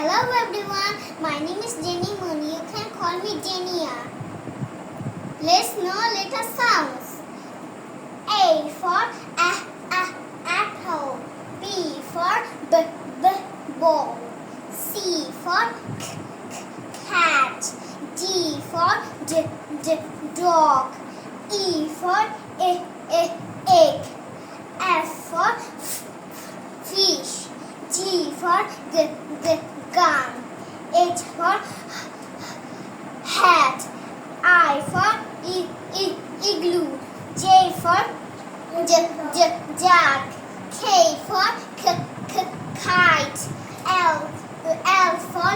Hello everyone, my name is Jenny Moon. You can call me Jenia. Let's know letter sounds. A for apple. B for ball. C for cat. D for dog. E for egg. F for fish. G for gun. H for hat. I for igloo. J for jack. K for kite. L for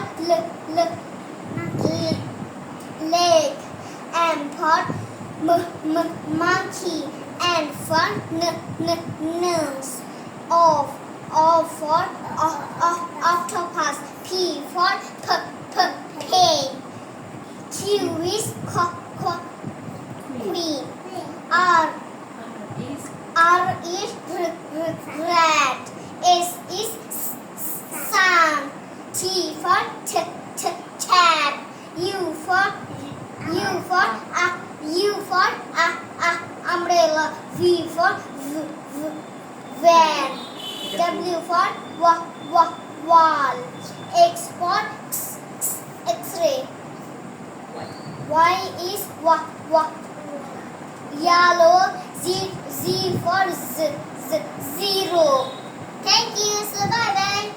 leg. M for monkey. N for nose. O for octopus. P for pain. Q is queen. R is rat. S is sun. T for cat. U for umbrella. V for van. W for wall. X for X-ray. Y is yellow. Z for zero. Thank you. So bye bye.